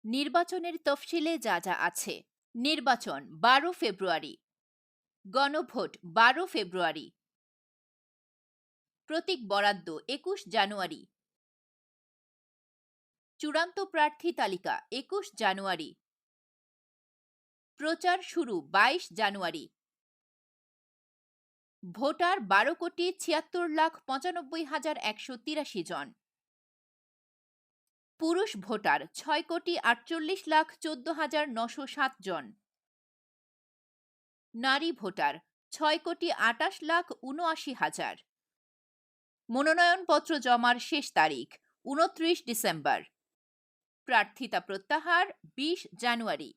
নির্বাচনের তফসিলে যা যা আছে: নির্বাচন 12 ফেব্রুয়ারি, গণভোট 12 ফেব্রুয়ারি, প্রতীক বরাদ্দ 21 জানুয়ারি, চূড়ান্ত প্রার্থী তালিকা 21 জানুয়ারি, প্রচার শুরু 22 জানুয়ারি, ভোটার 12,76,95,183 জন, পুরুষ ভোটার 6,48,14,907 জন, নারী ভোটার 6,28,79,000। মনোনয়নপত্র জমার শেষ তারিখ 29 ডিসেম্বর। প্রার্থিতা প্রত্যাহার 20 জানুয়ারি।